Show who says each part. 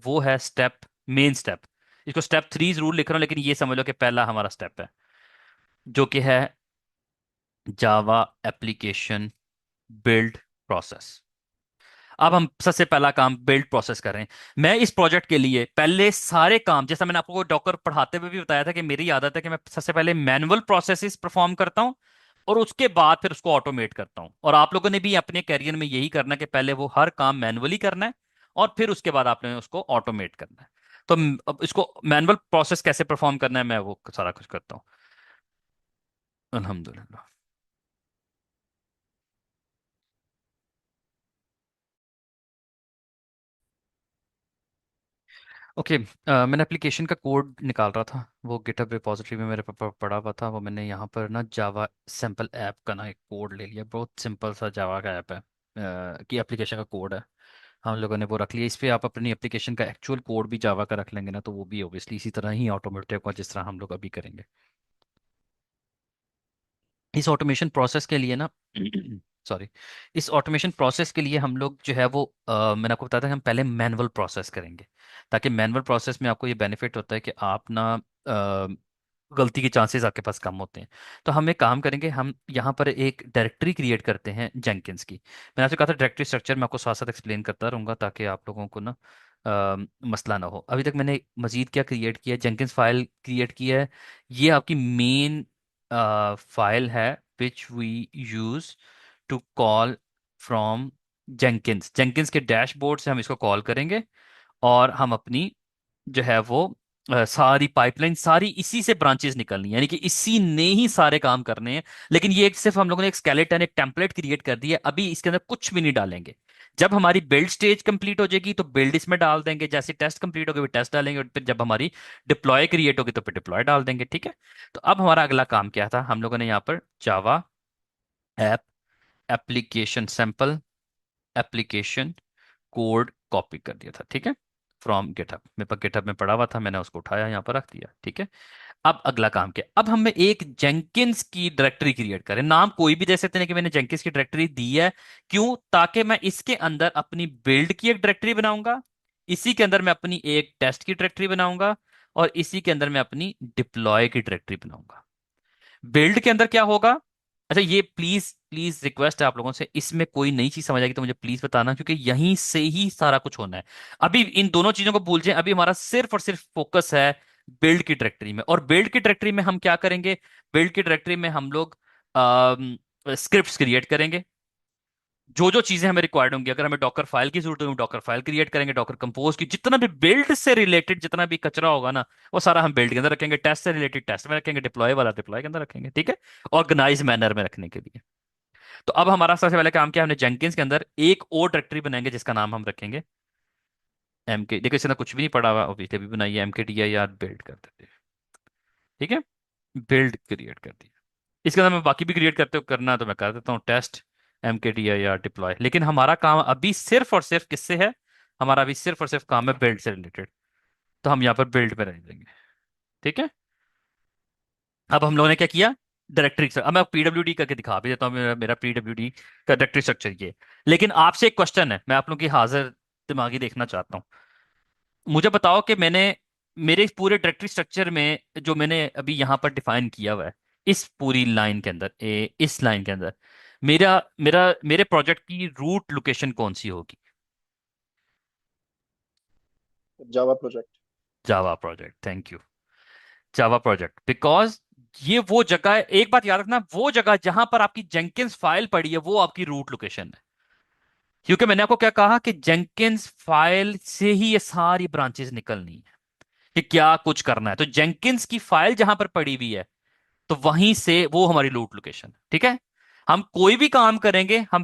Speaker 1: वो है step, main step. इसको स्टेप 3 जरूर लिख रहा हूँ, लेकिन ये समझ लो कि पहला हमारा स्टेप है, जो कि है जावा एप्लीकेशन बिल्ड प्रोसेस। अब हम सबसे पहला काम बिल्ड प्रोसेस कर रहे हैं। मैं इस प्रोजेक्ट के लिए पहले सारे काम, जैसा मैंने आपको डॉकर पढ़ाते हुए भी बताया था कि मेरी आदत है कि मैं सबसे पहले मैनुअल प्रोसेसेस परफॉर्म करता हूं और उसके बाद फिर उसको ऑटोमेट करता हूं। और आप लोगों ने भी अपने करियर में यही करना है कि पहले वो हर काम मैनुअली करना है और फिर उसके बाद आपने उसको ऑटोमेट करना है। तो अब इसको मैनुअल प्रोसेस कैसे परफॉर्म करना है, मैं वो सारा कुछ करता हूँ। अल्हम्दुलिल्लाह। ओके, मैंने एप्लीकेशन का कोड निकाल रहा था, वो गिटहब रिपोजिटरी में मेरे पास पड़ा हुआ था। वो मैंने यहाँ पर ना जावा सैम्पल ऐप का ना एक कोड ले लिया, बहुत सिंपल सा जावा का ऐप है, कि एप्लीकेशन का कोड है। हम लोगों ने वो रख लिया। इस पे आप अपनी एप्लीकेशन का एक्चुअल कोड भी जावा का रख लेंगे ना, तो वो भी ऑब्वियसली इसी तरह ही ऑटोमेटिक होगा जिस तरह हम लोग अभी करेंगे। इस ऑटोमेशन प्रोसेस के लिए ना सॉरी, इस ऑटोमेशन प्रोसेस के लिए हम लोग जो है वो मैंने आपको बताया था कि हम पहले मैनुअल प्रोसेस करेंगे, ताकि मैनुअल प्रोसेस में आपको ये बेनिफिट होता है कि आप ना गलती के चांसेस आपके पास कम होते हैं। तो हम एक काम करेंगे, हम यहाँ पर एक डायरेक्टरी क्रिएट करते हैं जेंकिंस की। मैंने आपसे कहा था डायरेक्टरी स्ट्रक्चर मैं आपको साथ साथ एक्सप्लेन करता रहूँगा ताकि आप लोगों को ना मसला ना हो। अभी तक मैंने मजीद क्या क्रिएट किया है, जेंकिंस फाइल क्रिएट किया है। ये आपकी मेन फाइल है which we use to call from Jenkins. Jenkins के डैशबोर्ड से हम इसको कॉल करेंगे और हम अपनी जो है वो सारी पाइपलाइन सारी इसी से ब्रांचेस निकलनी है, यानी कि इसी ने ही सारे काम करने हैं। लेकिन ये एक सिर्फ हम लोगों ने एक स्केलेटन, एक टेम्पलेट क्रिएट कर दिया है, अभी इसके अंदर कुछ भी नहीं डालेंगे। जब हमारी बिल्ड स्टेज कंप्लीट हो जाएगी तो बिल्ड इसमें डाल देंगे, जैसे टेस्ट कंप्लीट होगी टेस्ट डालेंगे, और फिर जब हमारी डिप्लॉय क्रिएट होगी तो फिर डिप्लॉय डाल देंगे। ठीक है। तो अब हमारा अगला काम क्या था, हम लोगों ने यहाँ पर Java app application sample application code copy कर दिया था। ठीक है, फ्रॉम गिटहब, मेरे पास गिटहब में पड़ा हुआ था, मैंने उसको उठाया यहाँ पर रख दिया। ठीक है। अब अगला काम क्या, अब हमें एक जेंकिंस की डायरेक्टरी क्रिएट करें। नाम कोई भी दे सकते हैं कि मैंने जेंकिंस की डायरेक्टरी दी है, क्यों? ताकि मैं इसके अंदर अपनी बिल्ड की एक डायरेक्टरी बनाऊंगा, इसी के अंदर मैं अपनी एक टेस्ट की डायरेक्टरी बनाऊंगा, और इसी के अंदर मैं अपनी डिप्लॉय की डायरेक्टरी बनाऊंगा। बिल्ड के अंदर क्या होगा? अच्छा, ये प्लीज प्लीज रिक्वेस्ट है आप लोगों से, इसमें कोई नई चीज समझ आएगी तो मुझे प्लीज बताना, क्योंकि यहीं से ही सारा कुछ होना है। अभी इन दोनों चीजों को भूल जाएं, अभी हमारा सिर्फ और सिर्फ फोकस है बिल्ड की डायरेक्टरी में। और बिल्ड की डायरेक्टरी में हम क्या करेंगे, बिल्ड की डायरेक्टरी में हम लोग स्क्रिप्ट्स क्रिएट करेंगे। जो जो चीजें हमें रिक्वायर्ड होंगी, अगर हमें डॉकर फाइल की जरूरत होगी डॉकर फाइल क्रिएट करेंगे, डॉकर कंपोज की, जितना भी बिल्ड से रिलेटेड जितना भी कचरा होगा ना, वो सारा हम बिल्ड के अंदर रखेंगे। टेस्ट से रिलेटेड टेस्ट में रखेंगे, डिप्लॉय वाला डिप्लॉय के अंदर रखेंगे। ठीक है, ऑर्गेनाइज मैनर में रखने के लिए। तो अब हमारा सबसे पहले काम क्या है, हमने जेंकिंस के अंदर एक और डायरेक्टरी बनाएंगे जिसका नाम हम रखेंगे एम के। देखो इसके अंदर कुछ भी नहीं पड़ा हुआ, ऑब्वियसली अभी बनाइए एम के डी आई आर बिल्ड कर देते हैं। ठीक है, बिल्ड क्रिएट कर दिया। इसके अंदर मैं बाकी भी क्रिएट करते हो करना तो मैं कर देता हूँ, टेस्ट एम के डी आई आर डिप्लॉय। लेकिन हमारा काम अभी सिर्फ और सिर्फ किससे है, हमारा अभी सिर्फ और सिर्फ काम है बिल्ड से रिलेटेड। तो हम यहाँ पर बिल्ड में रह देंगे। ठीक है। अब हम लोगों ने क्या किया, डायरेक्टरी। अब मैं पीडब्ल्यू डी करके दिखा भी देता हूँ, मेरा पीडब्ल्यू डी का डायरेक्टरी स्ट्रक्चर ये। लेकिन आपसे एक क्वेश्चन है, मैं आप लोगों की हाजिर दिमागी देखना चाहता हूँ। मुझे बताओ कि मैंने मेरे इस पूरे डायरेक्टरी स्ट्रक्चर में जो मैंने अभी यहाँ पर डिफाइन किया हुआ है, इस पूरी लाइन के अंदर इस लाइन के अंदर मेरा मेरा मेरे प्रोजेक्ट की रूट लोकेशन कौन सी होगी?
Speaker 2: Java project.
Speaker 1: Java project, thank you. Java project, because ये वो जगह है, एक बात याद रखना, वो जगह जहां पर आपकी जेंकिंस फाइल पड़ी है वो आपकी रूट लोकेशन है। क्योंकि मैंने आपको क्या कहा कि जेंकिंस फाइल से ही ये सारी ब्रांचेस निकलनी है कि क्या कुछ करना है। तो जेंकिंस की फाइल जहां पर पड़ी हुई है तो वहीं से वो हमारी रूट लोकेशन है। ठीक है, हम कोई भी काम करेंगे हम